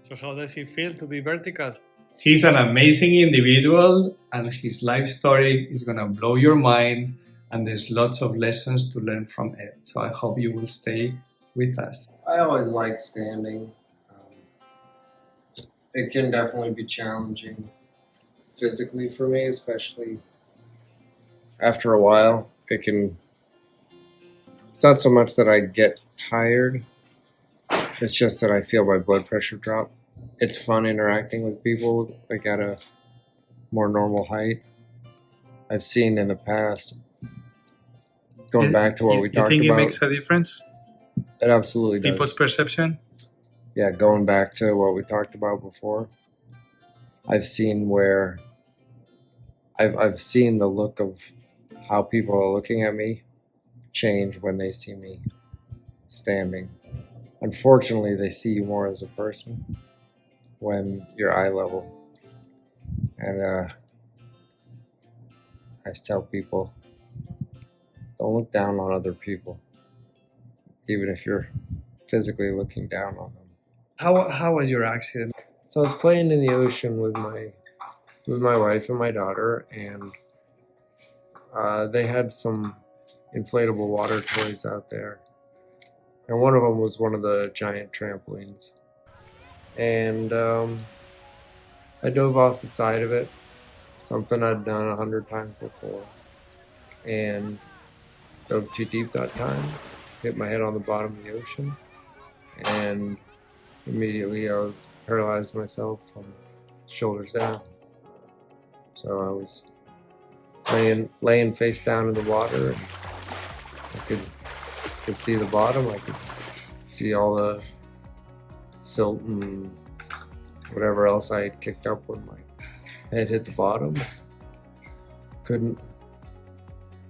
So how does it feel to be vertical? He's an amazing individual and his life story is going to blow your mind, and there's lots of lessons to learn from Ed. So I hope you will stay with us. I always like standing. It can definitely be challenging physically for me, especially after a while. It's not so much that I get tired, it's just that I feel my blood pressure drop. It's fun interacting with people like at a more normal height. I've seen in the past, going back to what we talked about. You think it makes a difference? It absolutely does. People's perception? Yeah, going back to what we talked about before, I've seen where I've seen the look of how people are looking at me change when they see me standing. Unfortunately, they see you more as a person when you're eye level. And I tell people, don't look down on other people, even if you're physically looking down on them. How was your accident? So I was playing in the ocean with my wife and my daughter, and they had some inflatable water toys out there, and one of them was one of the giant trampolines, and I dove off the side of it, something I'd done 100 times before, and dove too deep that time, hit my head on the bottom of the ocean, and immediately I was paralyzed myself from shoulders down. So I was laying face down in the water, and I could see the bottom. I could see all the silt and whatever else I had kicked up when my head hit the bottom. Couldn't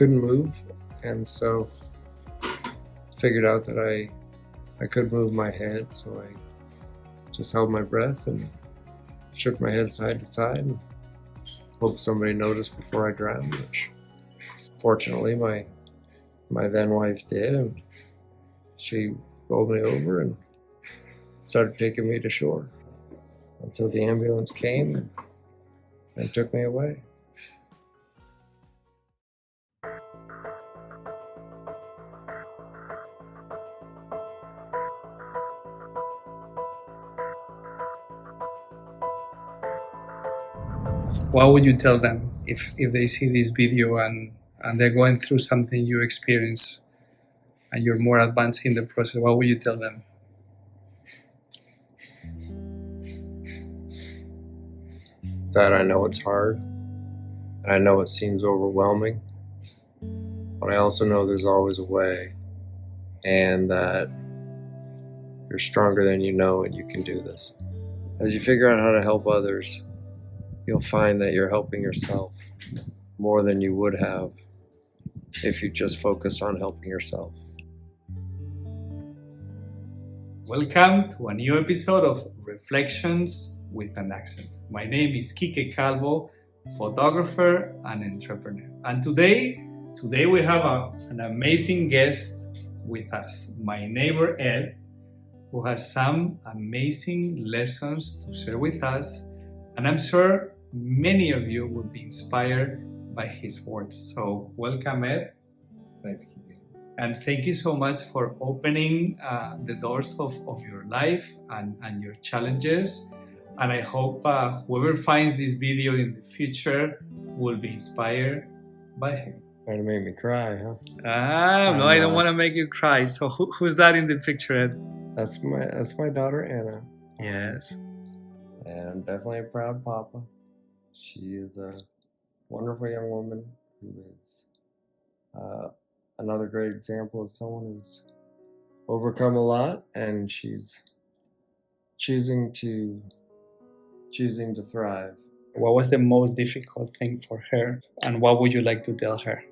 move, and so figured out that I could move my head, so I just held my breath and shook my head side to side and hoped somebody noticed before I drowned, which fortunately my then wife did, and she rolled me over and started taking me to shore until the ambulance came and took me away. What would you tell them if they see this video and they're going through something you experience and you're more advanced in the process? What would you tell them? That I know it's hard, and I know it seems overwhelming, but I also know there's always a way, and that you're stronger than you know, and you can do this. As you figure out how to help others, you'll find that you're helping yourself more than you would have if you just focused on helping yourself. Welcome to a new episode of Reflections with an Accent. My name is Kike Calvo, photographer and entrepreneur. And today we have an amazing guest with us, my neighbor Ed, who has some amazing lessons to share with us. And I'm sure many of you will be inspired by his words. So welcome, Ed. Thanks, Kike. And thank you so much for opening the doors of your life and your challenges. And I hope whoever finds this video in the future will be inspired by him. Trying to make me cry, huh? No, I don't want to make you cry. So who's that in the picture, Ed? That's my daughter Anna. Yes. And I'm definitely a proud papa. She is a wonderful young woman who is another great example of someone who's overcome a lot, and she's choosing to thrive. What was the most difficult thing for her, and what would you like to tell her?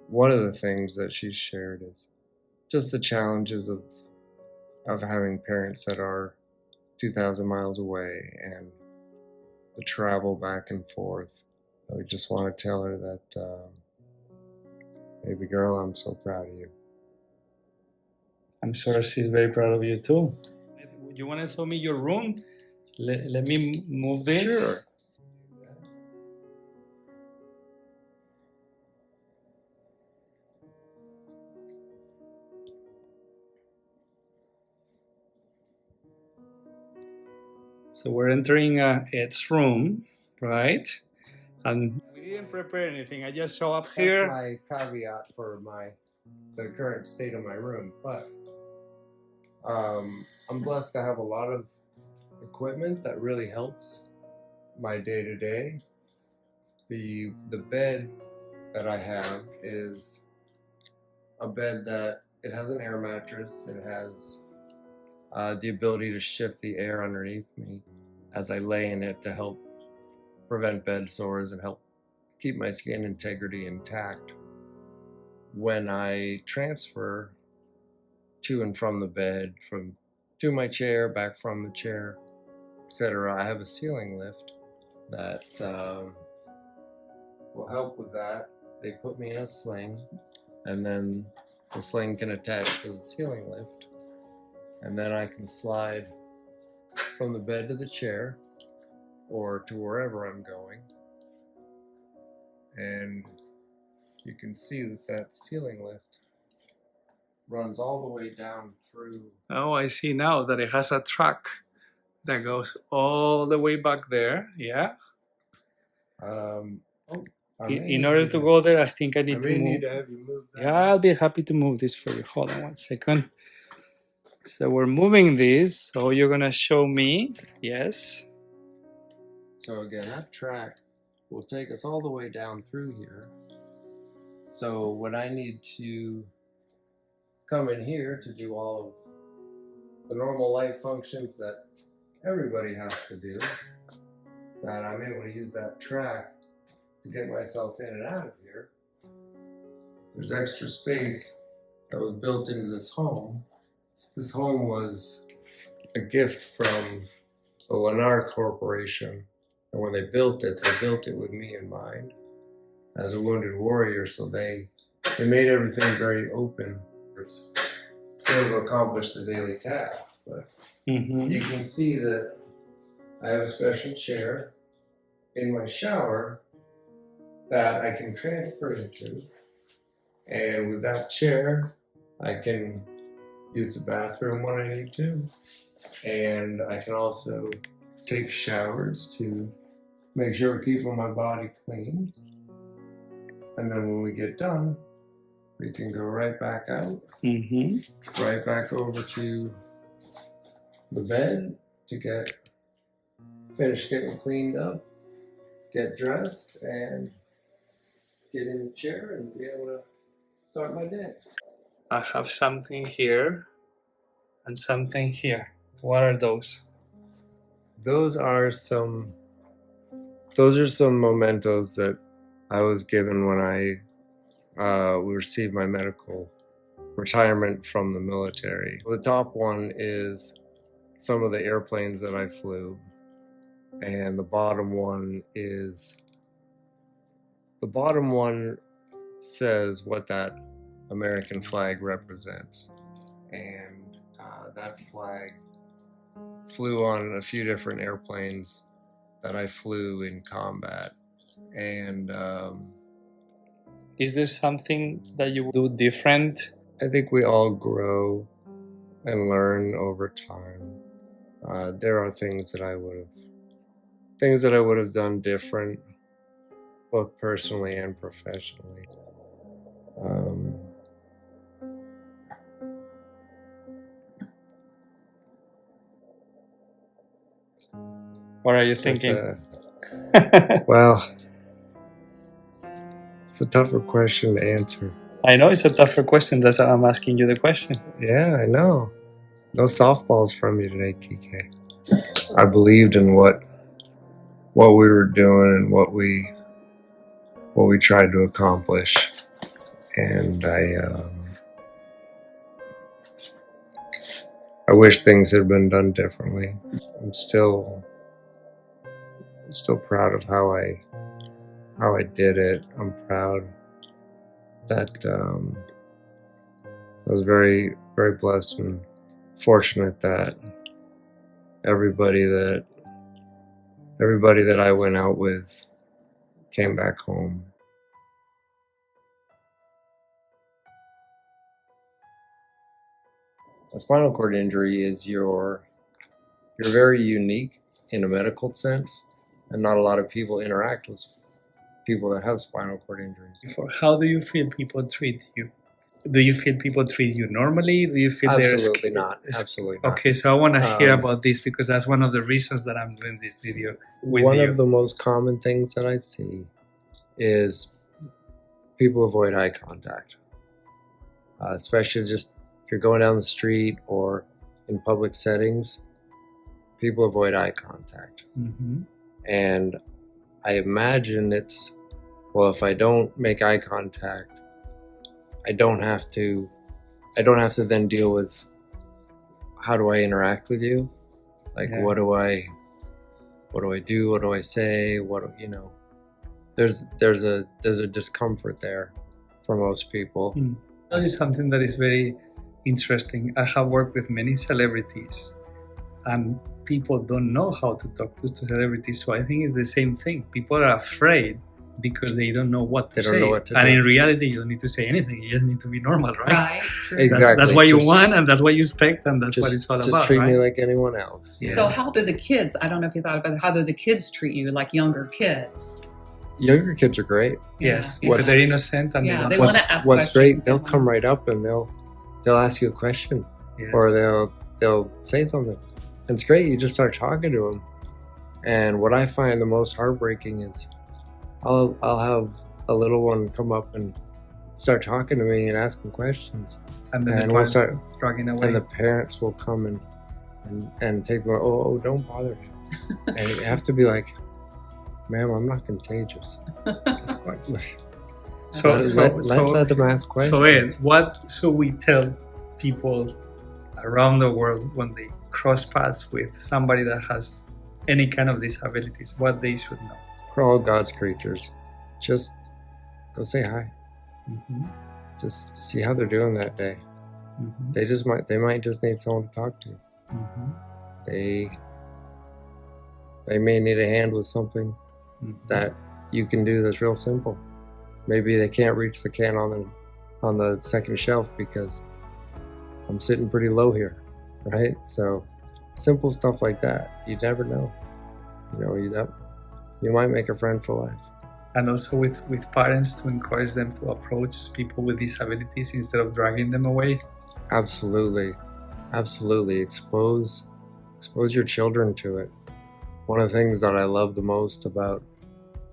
One of the things that she's shared is just the challenges of having parents that are 2,000 miles away and the travel back and forth. I just want to tell her that, baby girl, I'm so proud of you. I'm sure she's very proud of you too. You want to show me your room? Let me move this. Sure. So we're entering Ed's room, right? And we didn't prepare anything. I just show up That's here. my caveat for the current state of my room. But I'm blessed to have a lot of equipment that really helps my day to day. The bed that I have is a bed that it has an air mattress. It has the ability to shift the air underneath me as I lay in it to help prevent bed sores and help keep my skin integrity intact. When I transfer to and from the bed, to my chair, back from the chair, etc., I have a ceiling lift that will help with that. They put me in a sling, and then the sling can attach to the ceiling lift, and then I can slide from the bed to the chair or to wherever I'm going. And you can see that ceiling lift runs all the way down through. Oh, I see now that it has a track that goes all the way back there. Yeah. In order to go there, I think I need to move. Need to have you move that. Yeah, I'll be happy to move this for you. Hold on 1 second. So we're moving this. So you're gonna show me. Yes. So again, that track will take us all the way down through here. So when I need to come in here to do all of the normal life functions that everybody has to do, that I'm able to use that track to get myself in and out of here. There's extra space that was built into this home. This home was a gift from the Lennar Corporation. And when they built it with me in mind as a wounded warrior. So they made everything very open to accomplish the daily tasks. But you can see that I have a special chair in my shower that I can transfer into. And with that chair, I can use the bathroom when I need to. And I can also take showers to make sure we're keeping my body clean. And then when we get done, we can go right back out, right back over to the bed to finish getting cleaned up, get dressed, and get in the chair and be able to start my day. I have something here and something here. What are those? Those are some mementos that I was given when I received my medical retirement from the military. The top one is some of the airplanes that I flew, and the bottom one says what that American flag represents, and that flag flew on a few different airplanes that I flew in combat. And is there something that you do different? I think we all grow and learn over time. There are things that I would have done different, both personally and professionally. What are you thinking? Well, it's a tougher question to answer. I know it's a tougher question. That's why I'm asking you the question. Yeah, I know. No softballs from you today, Kike. I believed in what we were doing and what we tried to accomplish, and I wish things had been done differently. I'm still proud of how I did it. I'm proud that I was very, very blessed and fortunate that everybody that I went out with came back home. A spinal cord injury is you're very unique in a medical sense, and not a lot of people interact with people that have spinal cord injuries. How do you feel people treat you? Do you feel people treat you normally? Do you feel Absolutely not. Absolutely not. Okay, so I want to hear about this because that's one of the reasons that I'm doing this video with One you. of the most common things that I see is people avoid eye contact, especially just if you're going down the street or in public settings. People avoid eye contact. Mm-hmm. And I imagine it's, well, if I don't make eye contact, I don't have to then deal with how do I interact with you? Like, Yeah. what do I do? What do I say? There's a discomfort there for most people. That is something that is very interesting. I have worked with many celebrities, and people don't know how to talk to celebrities. So I think it's the same thing. People are afraid because they don't know what to They don't say. know what to And do. in reality, you don't need to say anything. You just need to be normal, right? Right. Exactly. That's what you Just- want, and that's what you expect, and that's what Just, it's all just about, treat right? me like anyone else. Yeah. So how do the kids, I don't know if you thought about it, how do the kids treat you, like younger kids? Younger kids are great. Yes, Yeah. because they're innocent and Yeah, they they want wanna ask What's questions. great, they'll They come wanna- right up and they'll ask you a question, yes. or they'll say something. And it's great. You just start talking to them. And what I find the most heartbreaking is I'll have a little one come up and start talking to me and asking questions, and then and the we'll parents start, dragging away. and the parents will come and take me. Oh, don't bother. And you have to be like, ma'am, I'm not contagious. Of course. Let them ask questions. So Ed, what should we tell people around the world when they cross paths with somebody that has any kind of disabilities? What they should know? We're all God's creatures. Just go say hi. Mm-hmm. Just see how they're doing that day. Mm-hmm. They might just need someone to talk to. Mm-hmm. They may need a hand with something Mm-hmm. that you can do that's real simple. Maybe they can't reach the can on the second shelf because I'm sitting pretty low here, right? So simple stuff like that. You never know. You might make a friend for life. And also with parents, to encourage them to approach people with disabilities instead of dragging them away. Absolutely. Expose your children to it. One of the things that I love the most about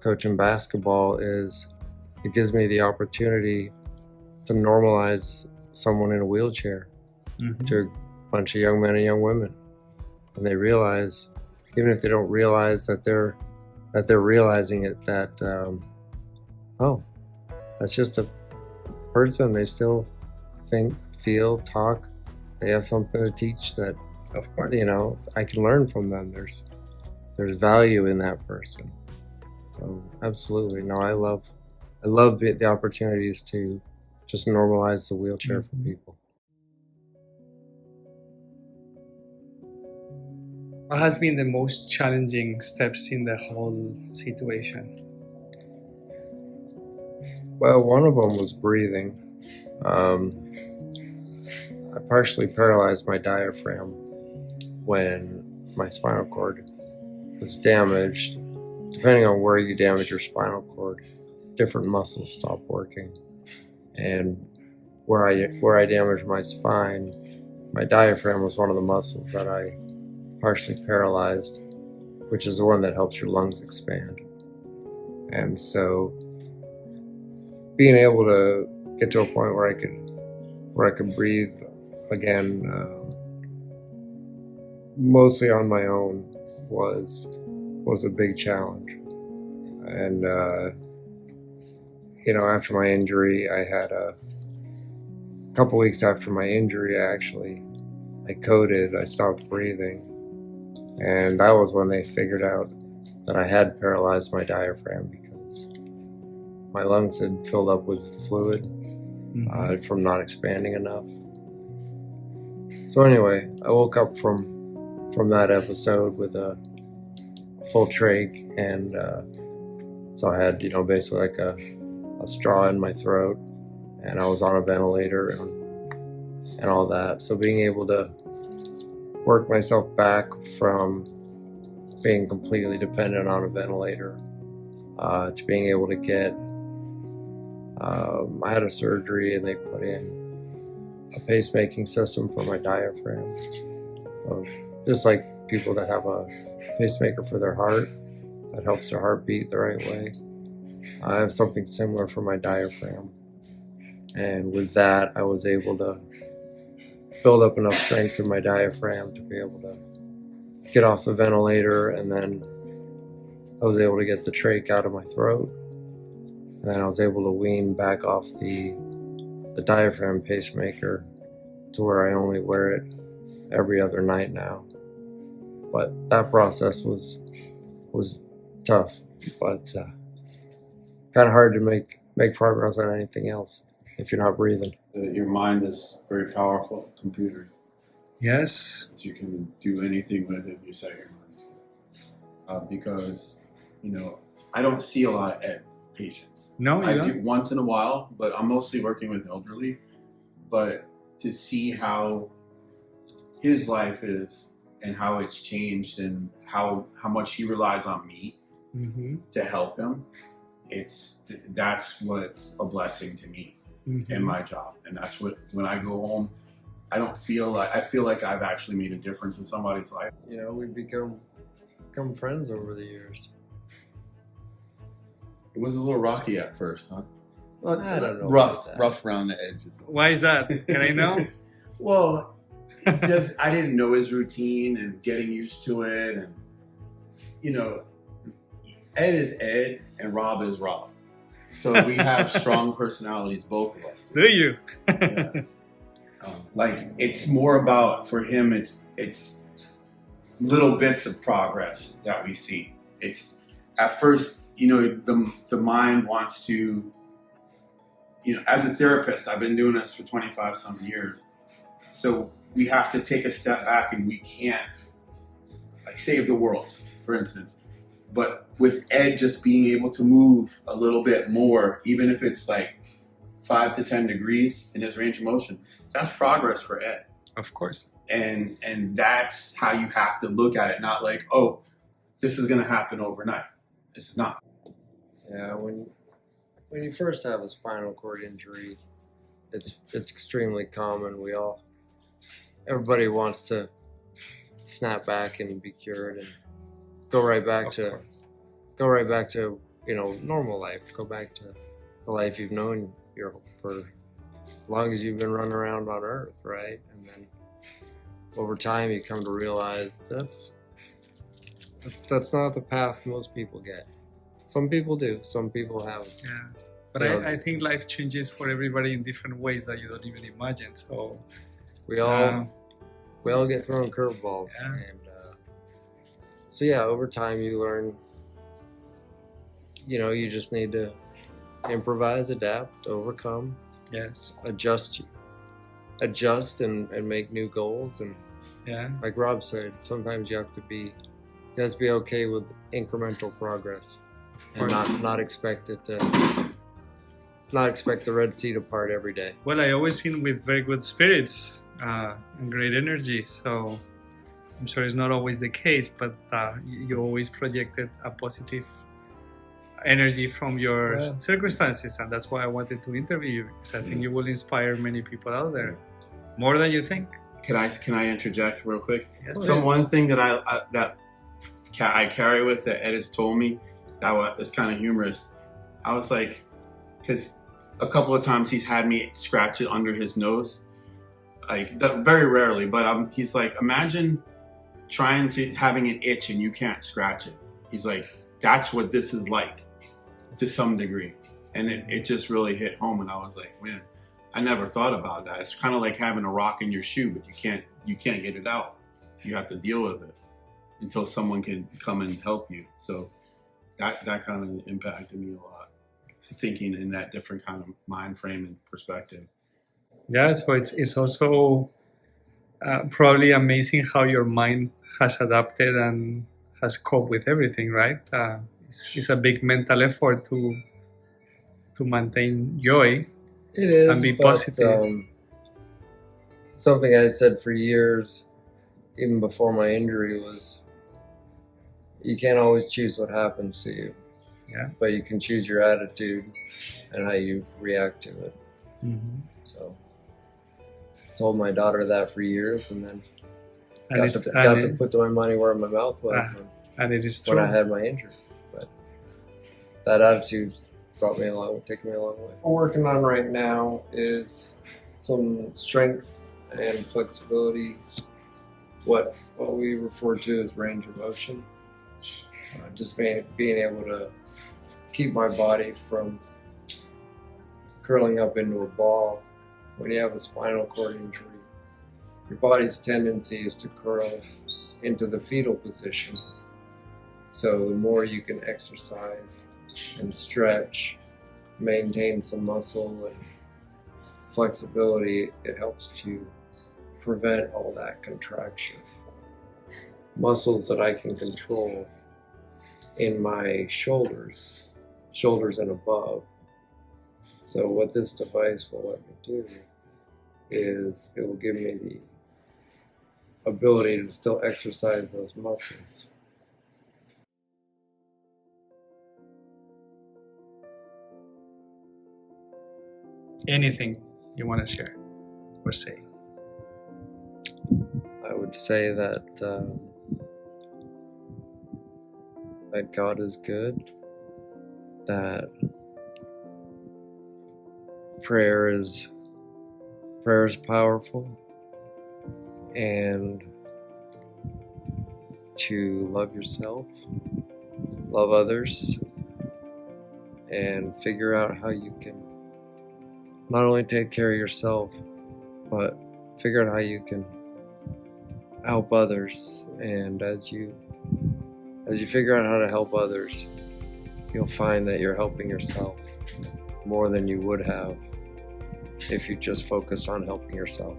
coaching basketball is it gives me the opportunity to normalize someone in a wheelchair Mm-hmm. to a bunch of young men and young women. And they realize, even if they don't realize that they're realizing it, that, that's just a person. They still think, feel, talk. They have something to teach that, Of course. I can learn from them. There's value in that person. So absolutely. No, I love the opportunities to just normalize the wheelchair for people. What has been the most challenging steps in the whole situation? Well, one of them was breathing. I partially paralyzed my diaphragm when my spinal cord was damaged. Depending on where you damage your spinal cord, different muscles stop working. And where I damaged my spine, my diaphragm was one of the muscles that I partially paralyzed, which is the one that helps your lungs expand. And so being able to get to a point where I could breathe again, mostly on my own, was a big challenge. And after my injury, I had a couple weeks after my injury, I coded, I stopped breathing. And that was when they figured out that I had paralyzed my diaphragm because my lungs had filled up with fluid from not expanding enough. So anyway, I woke up from from that episode with a full trach, and so I had, basically like a straw in my throat, and I was on a ventilator and all that. So being able to work myself back from being completely dependent on a ventilator to being able to get, I had a surgery and they put in a pacemaking system for my diaphragm. So just like people that have a pacemaker for their heart, that helps their heart beat the right way. I have something similar for my diaphragm. And with that, I was able to build up enough strength in my diaphragm to be able to get off the ventilator, and then I was able to get the trach out of my throat, and then I was able to wean back off the diaphragm pacemaker to where I only wear it every other night now. But that process was tough, but kind of hard to make progress on anything else if you're not breathing. Your mind is very powerful computer. Yes. You can do anything with it if you set your mind. Because, I don't see a lot of Ed patients. No, you I don't? do once in a while, but I'm mostly working with elderly. But to see how his life is and how it's changed and how much he relies on me to help him, that's what's a blessing to me in my job. And that's what, when I go home, I feel like I've actually made a difference in somebody's life. We've become friends over the years. It was a little rocky at first, huh? Well, I don't know rough, about that. rough around the edges. Why is that? Can I know? Well, I didn't know his routine and getting used to it, and Ed is Ed and Rob is Rob. So we have strong personalities, both of us. Do you? Yeah. It's more about, for him, it's little bits of progress that we see. It's at first, the mind wants to, as a therapist, I've been doing this for 25 some years. So we have to take a step back, and we can't save the world, for instance. But with Ed just being able to move a little bit more, even if it's 5 to 10 degrees in his range of motion, that's progress for Ed. Of course. And that's how you have to look at it, not oh, this is going to happen overnight. It's not. Yeah, when you first have a spinal cord injury, it's extremely common. Everybody wants to snap back and be cured and go right back to normal life. Go back to the life you've known for as long as you've been running around on Earth, right? And then over time you come to realize that's not the path most people get. Some people do. Some people have. Yeah. But I think life changes for everybody in different ways that you don't even imagine. So we all get thrown curveballs, and so over time you learn. You just need to improvise, adapt, overcome. Yes. Adjust and make new goals. And like Rob said, sometimes you have to be okay with incremental progress, and not expect the Red Sea to part every day. Well, I always seen with very good spirits and great energy, so I'm sure it's not always the case, but you always projected a positive energy from your circumstances, and that's why I wanted to interview you, because I think you will inspire many people out there, more than you think. Can I interject real quick? Yes. So one thing that I carry with that Ed has told me that is kind of humorous. I was because a couple of times he's had me scratch it under his nose, very rarely, but he's imagine having an itch and you can't scratch it. He's that's what this is like, to some degree. And it just really hit home, and I was man, I never thought about that. It's kind of like having a rock in your shoe, but you can't get it out. You have to deal with it until someone can come and help you. So that kind of impacted me a lot, thinking in that different kind of mind frame and perspective. Yeah, so it's also Probably amazing how your mind has adapted and has coped with everything, right? It's a big mental effort to maintain joy. It is, And be but, positive. Something I said for years, even before my injury, was you can't always choose what happens to you. Yeah. But you can choose your attitude and how you react to it. Mm-hmm. So I told my daughter that for years, and then And got to put my money where my mouth was and it is when true. I had my injury. But that attitude's taken me a long way. What I'm working on right now is some strength and flexibility, what we refer to as range of motion. Just being able to keep my body from curling up into a ball. When you have a spinal cord injury, your body's tendency is to curl into the fetal position. So the more you can exercise and stretch, maintain some muscle and flexibility, it helps to prevent all that contraction. Muscles that I can control in my shoulders and above. So what this device will let me do is it will give me the ability to still exercise those muscles. Anything you want to share or say? I would say that that God is good, that prayer is powerful, and to love yourself, love others, and figure out how you can not only take care of yourself, but figure out how you can help others. And as you figure out how to help others, you'll find that you're helping yourself more than you would have if you just focused on helping yourself.